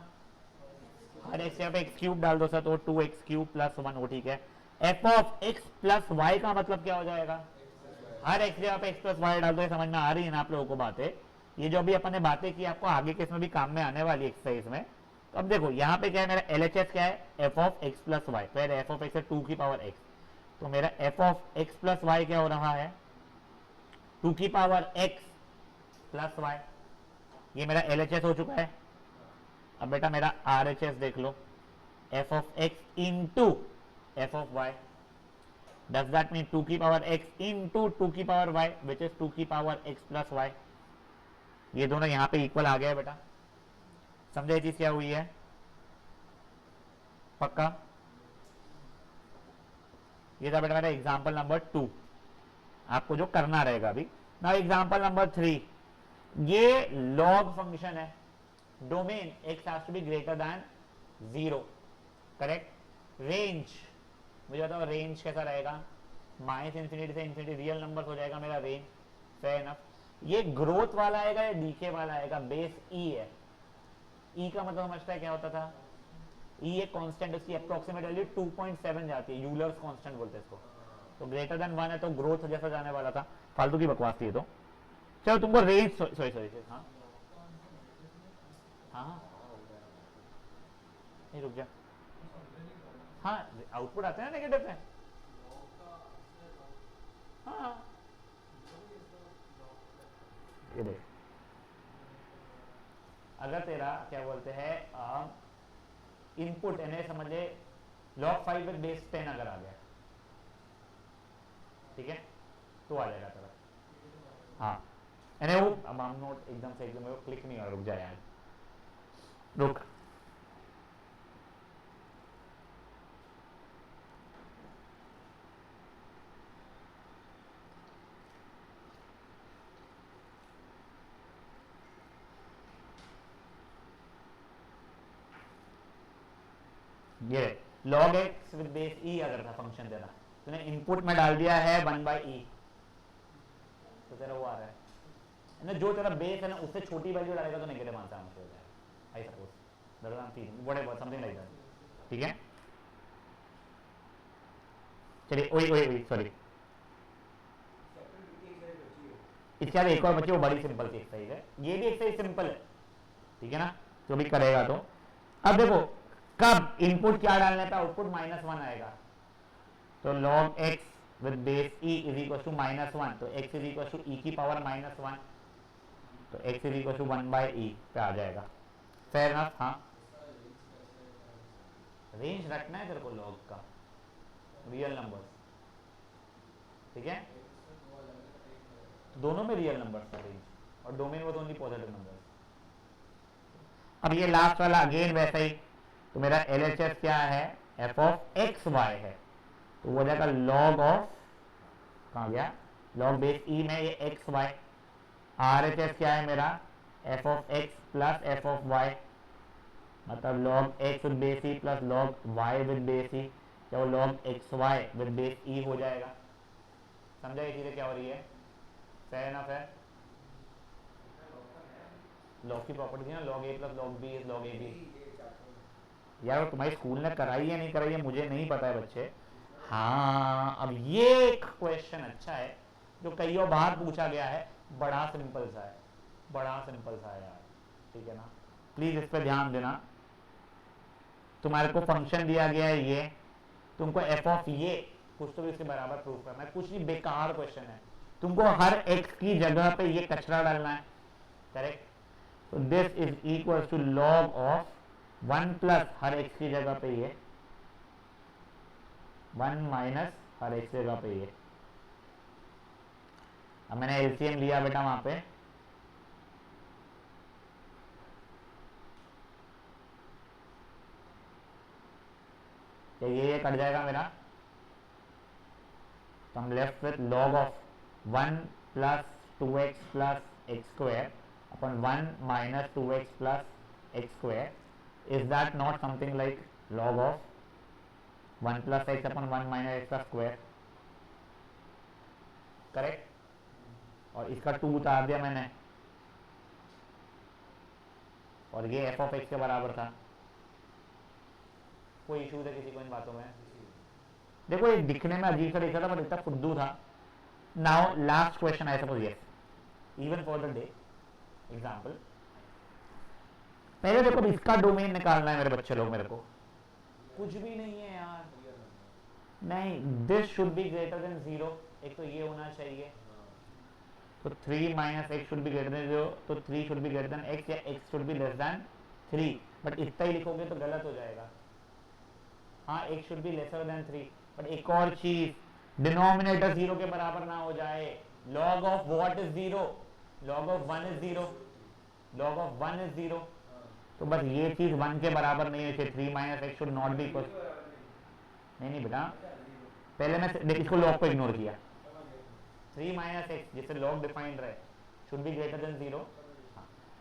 हर एक जगह पे एक्स क्यूब डाल दो सर, तो 2x क्यूब प्लस 1, वो ठीक है। f of x plus y का मतलब क्या हो जाएगा, हर एक जगह पे x प्लस वाई डाल दो, ये समझ में आ रही है ना आप लोगों को बातें, ये जो अभी अपन ने बातें की आपको आगे के इसमें भी काम में आने वाली एक्सरसाइज में, तो अब देखो यहाँ पे क्या है, मेरा LHS क्या है, f of x plus y, तो एफ ऑफ एक्स है 2 की पावर x, तो मेरा f of x plus y क्या हो रहा है, 2 की पावर x प्लस वाई, ये मेरा LHS हो चुका है। अब बेटा मेरा RHS देख लो, f of x into f of y, does that mean 2 की पावर x इंटू 2 की पावर y विच इज 2 की पावर x प्लस वाई, ये दोनों यहाँ पे इक्वल आ गया है बेटा, समझे ये चीज क्या हुई है, पक्का। ये था बेटा मेरा एग्जाम्पल नंबर 2, आपको जो करना रहेगा अभी ना। एग्जाम्पल नंबर 3, ये लॉग फंक्शन है, domain x has to be greater than 0, correct. Range मुझे बताओ रेंज कैसा रहेगा, माइनस इंफिनिटी से इंफिनिटी, रियल नंबर हो जाएगा मेरा रेंज, फेयर इनफ। ये ग्रोथ वाला आएगा या डीके वाला आएगा, बेस ई है, ई का मतलब समझता है क्या होता था, ई एक कांस्टेंट, उसकी अप्रोक्सीमेट वैल्यू 2.7 जाती है, यूलर्स कांस्टेंट बोलते हैं इसको, तो ग्रेटर देन 1 है तो ग्रोथ जैसा जाने वाला था, फालतू की बकवास थी। तो चलो तुमको रेंज, सॉरी हाँ हाँ नहीं रुक जा, हाँ आउटपुट आते हैं नेगेटिव पे, हाँ ये देख, अगर तेरा क्या बोलते हैं इनपुट यानी समझ ले log 5 विद बेस 10 अगर आ गया, ठीक है, तो आ जाएगा तेरा, हाँ यानी वो अब हम नोट एकदम से एकदम क्लिक नहीं हो, रुक जाए यार, रुक ये log x with base e अगर था फंक्शन तेरा, तूने इनपुट में डाल दिया है 1/e, तो तेरा वो आ रहा है ना, जो तेरा बेस है ना उससे छोटी वैल्यू डालेगा तो नेगेटिव आंसर हो जाएगा, I suppose that is whatever something like that, ठीक है। चलिए ओए सॉरी, इसके बाद एक और बच्चे, वो बड़ी सिंपल सी एक्सरसाइज है, ये भी एक्सरसाइज सिंपल है, ठीक है ना, जो भी करेगा। तो अब देखो कब इनपुट क्या डालने पे आउटपुट -1 आएगा, तो log x with base e is equal to -1, तो x is equal to e की पावर -1, तो x is equal to 1/e पे आ जाएगा, फेयर इनफ। हाँ रेंज रखना है तेरे को log का, रियल नंबर्स, ठीक है, दोनों में रियल नंबर्स का रेंज, और domain was only positive numbers. अब ये लास्ट वाला अगेन वैसा ही, तो मेरा LHS क्या है, f ऑफ एक्स वाई है, तो वो हो जाएगा log ऑफ, कहाँ गया, log बेस e में ये एक्स वाई, RHS क्या है मेरा, f of x plus f of y, मतलब log x with base e plus log y with base e, क्या वो log x y with base e हो जाएगा, समझा ये चीजें क्या हो रही है, फेयर इनफ है। log की प्रॉपर्टी ना, log a plus log b is log ab, यार तुम्हारी स्कूल ने कराई है नहीं कराई है मुझे नहीं पता है बच्चे। हाँ अब ये एक क्वेश्चन अच्छा है जो कई बार पूछा गया है, बड़ा सिंपल सा है, बड़ा सिंपल सा है यार, ठीक है ना, प्लीज इस पर ध्यान देना। तुम्हारे को फंक्शन दिया गया है ये, तुमको एफ ऑफ ये कुछ तो भी इसके बराबर प्रूफ करना है, कुछ भी बेकार क्वेश्चन है, तुमको हर एक्स की जगह पे ये कचरा डालना है, करेक्ट। तो this is equal to log of 1 plus हर एक्स की जगह पे ये 1 माइनस हर एक्स की जगह पे ये। अब मैंने एलसीएम लिया बेटा वहां पे, तो ये कट जाएगा मेरा, तो हम left with log of 1 plus 2x plus x square upon 1 minus 2x plus x square, is that not something like log of 1 plus x upon 1 minus x का स्क्वायर, करेक्ट। और इसका 2 उतार दिया मैंने, और ये एफ ऑफ एक्स के बराबर था। कोई इशू था किसी को इन बातों में? देखो ये दिखने में अजीब सा दिख रहा था पर इतना फुद्दू था। Now last question I suppose, yes even for the day example, पहले देखो इसका डोमेन निकालना है मेरे बच्चे लोग, मेरे को कुछ भी नहीं है यार, नहीं this should be greater than 0, एक तो ये होना चाहिए, तो 3 minus x should be greater than 0, तो 3 should be greater than x या x should be less than 3, but इतना ही लिखोगे तो गलत हो जाएगा। हाँ x should be lesser than 3, but एक और चीज, डिनोमिनेटर 0 के बराबर ना हो जाए। Log of what is 0, log of 1 is 0, log of 1 is 0, तो बस ये चीज 1 के बराबर नहीं है, 3 minus x should not be equal, नहीं बेटा पहले मैं देख इसको लॉग को इग्नोर किया, 3 माइनस एक्स जिससे लॉग डिफाइंड रहे शुड बी ग्रेटर देन 0।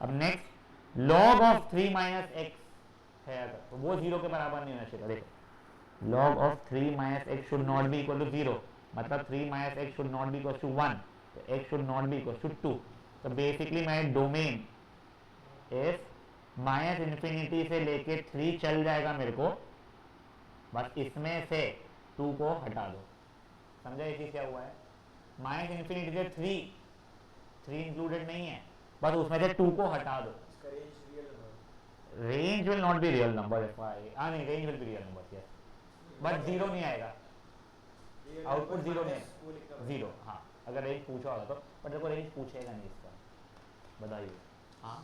अब next log of 3 minus x है अगर, तो वो 0 के बराबर नहीं होना चाहिए। देखो log of 3 minus x should not be equal to 0, मतलब 3 minus x should not be equal to 1, तो x should not be equal to 2, तो basically my domain is minus infinity से लेके 3 चल जाएगा मेरे को, बस इसमें से 2 को हटा दो। समझा ये चीज क्या हुआ है, माइनस इन्फिनिटी से 3 इंक्लूडेड नहीं है, बस उसमें से 2 को हटा दो। Range will not be real number, नहीं range will be real number yes, but 0 नहीं आएगा, आउटपुट 0 नहीं है 0। हाँ अगर रेंज पूछा होगा तो, बट देखो रेंज पूछेगा नहीं इसका, बताइए। हाँ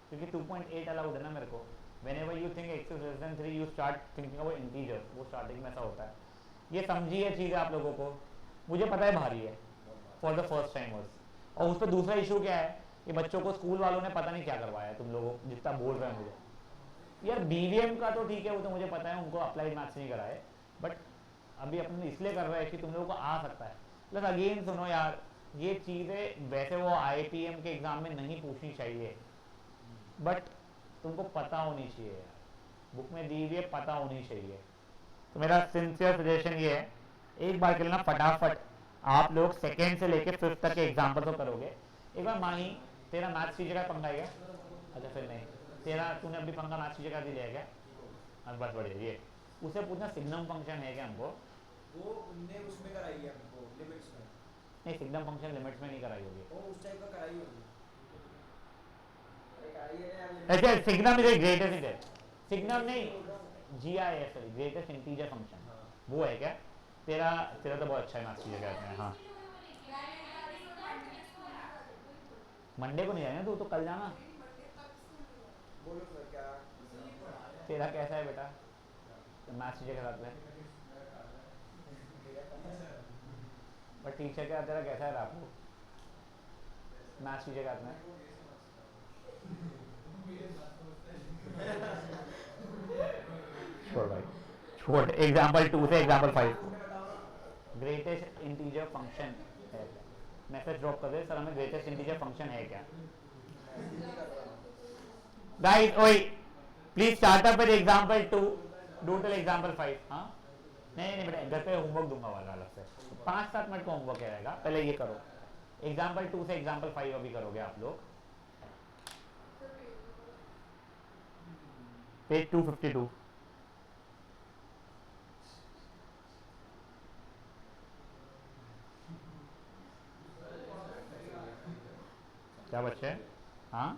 क्योंकि 2.8 अलाउड है ना मेरे को, whenever you think x is less than 3 you start thinking about integer, वो स्टार्टिंग में ऐसा होता है। ये समझिए चीज़ आप लोगों को, मुझे पता है भारी है फॉर द फर्स्ट टाइमर्स, और उस पर दूसरा इशू क्या है, ये बच्चों को स्कूल वालों ने पता नहीं क्या करवाया है, तुम लोगों जितना बोल रहे हैं मुझे यार, बीवीएम का तो ठीक है वो तो मुझे पता है, उनको अप्लाइड मैथ्स नहीं कराए, बट अभी अपन इसलिए कर रहे हैं कि तुम लोगों को आ सकता है। प्लस अगेन सुनो यार, ये चीज़ें वैसे वो IIPM के एग्जाम में नहीं पूछनी चाहिए, बट तुमको पता होनी चाहिए यार, बुक में दी हुई है पता होनी चाहिए। तो मेरा सिंसियर सजेशन ये है, एक बार के लिए ना फटाफट आप लोग सेकेंड से लेके 5th तक के एग्जाम्पल तो करोगे। एक बार माही तेरा मैथ्स टीचर का पंगा है क्या? अच्छा फिर नहीं, तेरा तूने अभी पंगा मैथ्स टीचर का दिया है क्या? हाँ बस बढ़िया, ये उसे पूछना सिग्नम फंक्शन है क्या हमको, वो उनने उसमें कराई है हमको लिमिट्स में, नहीं सिग्नम फंक्शन लिमिट्स में नहीं कराई होगी, वो उस टाइप का कराई होगी। अच्छा signum is greatest integer, signum नहीं GIF sorry greatest integer function, वो है क्या? तेरा तेरा तो बहुत अच्छा है मैथ्स टीचर कहते हैं। हाँ मंडे को नहीं जाएगा तू तो कल जाना। बोलो सर क्या तेरा कैसा है बेटा मैथ्स टीचर के साथ में, पर टीचर का तेरा कैसा है रापू मैथ्स टीचर के साथ में? छोड़ भाई छोड़, एग्जाम्पल 2 से एग्जाम्पल 5, ग्रेटेस्ट इंटीजर फंक्शन है क्या? मैसेज ड्रॉप कर दे सर हमें ग्रेटेस्ट इंटीजर फंक्शन है क्या? गाइस ओए please start up with example 2 do till example 5। हाँ नहीं नहीं बेटा घर पे होमवर्क दूंगा वाला अलग से, 5-7 मिनट का होमवर्क रहेगा, पहले ये करो एग्जाम्पल 2 से एग्जाम्पल 5 अभी करोगे आप लोग, पेज 252। क्या बच्चे? हाँ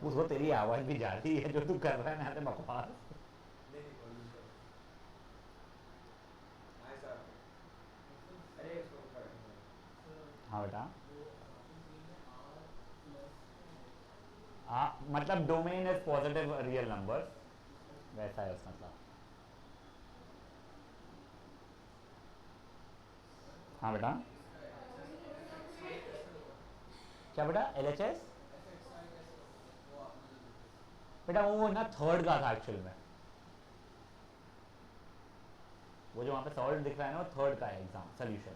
उसको तेरी आवाज भी जा रही है जो तू कर रहा है ना, तो बकवास। हाँ बेटा मतलब domain is positive real number, वैसा है उसका मतलब। हाँ बेटा, क्या बेटा LHS बेटा वो ना थर्ड का था एक्चुअल में, वो जो वहाँ पे सॉल्व दिख रहा है ना वो थर्ड का है एग्जाम सोल्यूशन।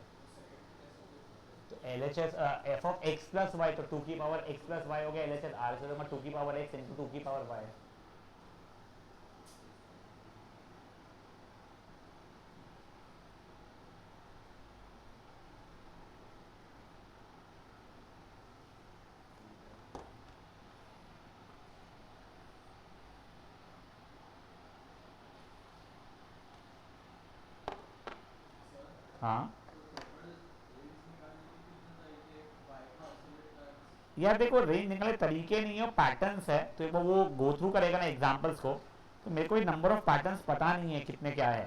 तो LHS f of x plus y, तो 2 की पावर x प्लस वाई हो गया LHS r से, तो 2 की पावर x इंटू 2 की पावर y। हाँ यार देखो, रेंज निकालने तरीके नहीं है, पैटर्न्स है, तो वो गो थ्रू करेगा ना एग्जांपल्स को, तो मेरे को ये नंबर ऑफ पैटर्न्स पता नहीं है कितने क्या है।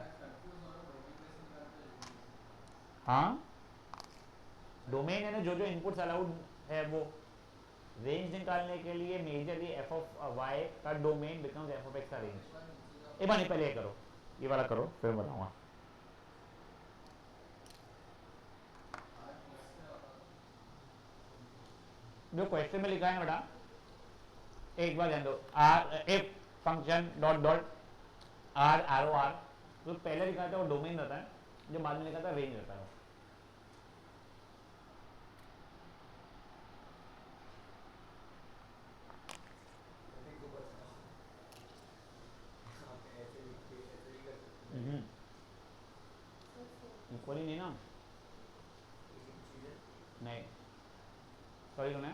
हाँ डोमेन है ना, जो जो इनपुट्स अलाउड है वो, रेंज निकालने के लिए मेजरली एफ ऑफ वाई का domain becomes F of x का रेंज। ए बानी पहले ये करो, ये वाला करो फिर बताऊंगा। जो क्वेश्चन में लिखा है ना बेटा, एक बार ध्यान दो, R f function dot dot R arrow R, जो पहले लिखा था वो डोमेन रहता है, जो बाद में लिखा था रेंज रहता है। मैंने को बता आप ऐसे लिख के ऐसे भी कर सकते हैं। इक्वली नहीं ना, ये कुछ चीज़ है। नहीं सॉरी सुने,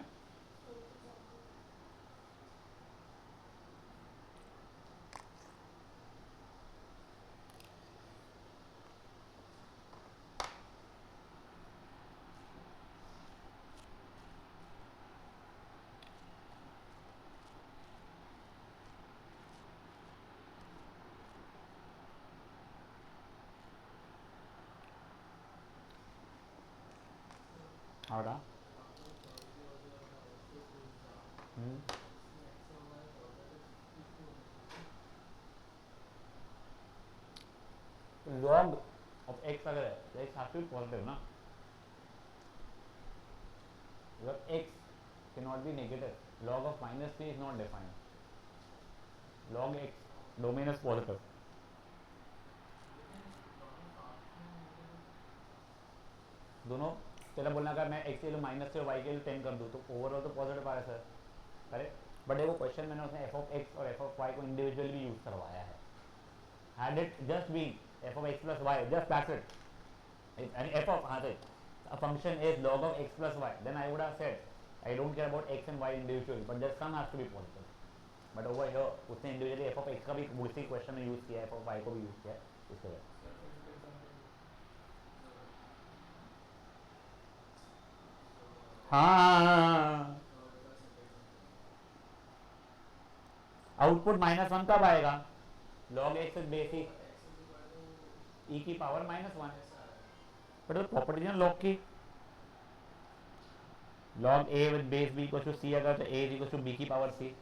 और log of x अगर है तो x has to be positive ना, मतलब x cannot be negative, log of minus 3 is not defined, log x domain is positive। दोनों तेरा बोलना का मैं x के लिए माइनस से y के लिए 10 कर दूँ तो ओवरऑल तो पॉजिटिव आ रहा है सर, करेक्ट। बट देखो क्वेश्चन मैंने उसने f ऑफ x और f ऑफ y को इंडिविजुअली भी यूज करवाया है, had it just been f of x plus y, just that's it, and f of a function is log of x plus y, then I would have said I don't care about x and y individually, but the sum has to be positive। But over here उसने individually f of x का भी उसी question में use किया है, f of y को भी use किया है, इसके वजह हाँ आउटपुट -1 कब आएगा, log x is basic e की पावर -1, बट तो प्रॉपर्टी है log की, log a with base b equals to c अगर तो a is equals to b की पावर c।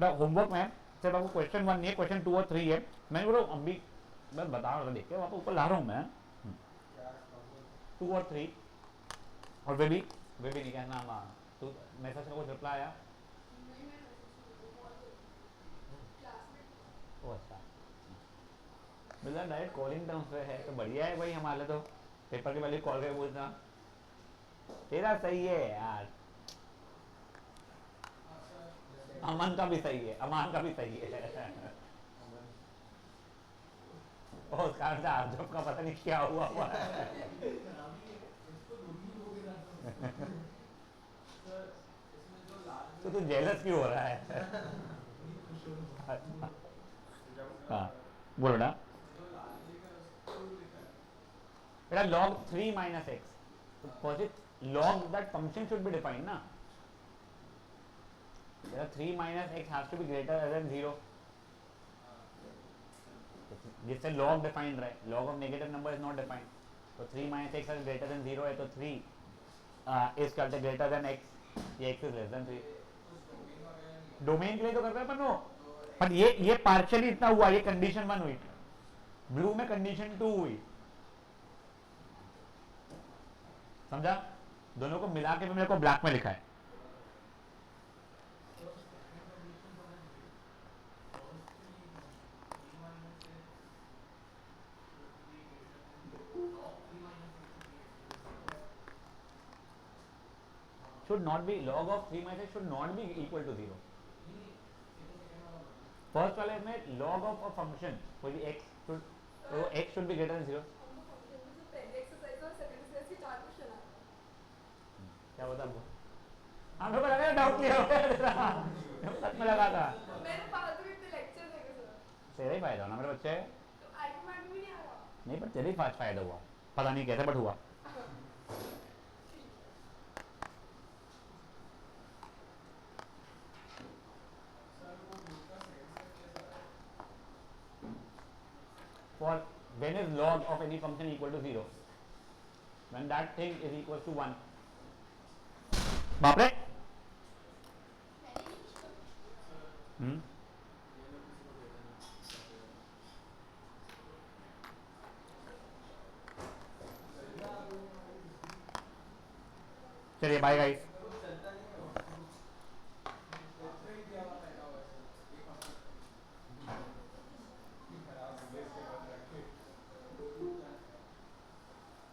होमवर्क में सिर्फ आपको क्वेश्चन 1 नहीं है, क्वेश्चन 2 और 3 है। मैं बोलो अभी मैं बता रहा था, देख के आपको ऊपर ला रहा हूँ मैं। 2 और 3 और वे भी नहीं कहना। हाँ तो मैसेज का कुछ रिप्लाई आया? ओ अच्छा, मतलब डायरेक्ट कॉलिंग टर्म्स पे है तो बढ़िया है भाई। हमारे तो पेपर के पहले कॉल करके पूछना। तेरा सही है यार, अमन का भी सही है, अमान का भी सही है। और उसका आजब का पता नहीं क्या हुआ हुआ है। तो तू जेलस क्यों हो रहा है? हाँ बोलो ना। बेटा log 3 minus x, तो positive log that function should be defined ना। बेटा 3 minus x has to be greater than 0, जिससे log डिफाइंड रहे। log of negative number is not defined, तो 3 minus x is greater than 0 है, तो 3 is करते greater than x, ये x is less than 3। Domain के लिए तो कर रहे हैं अपन वो, पर ये पार्शियली इतना हुआ, ये कंडीशन 1 हुई, ब्लू में कंडीशन 2 हुई, समझा? दोनों को मिला के भी मेरे को ब्लैक में लिखा है। should not be, log of 3 minus x should not be equal to 0। First वाले में log of a function कोई भी x should, तो x should be greater than 0। क्या बता वो? हाँ मेरे को लगा डाउट क्लियर हो गया तेरा, सच में लगा था। तेरा ही फायदा होना मेरे बच्चे, नहीं पर तेरा ही फायदा हुआ, पता नहीं कैसे बट हुआ। For when is log of any function equal to 0? When that thing is equal to 1। बाप रे। चलिए बाय गाइस।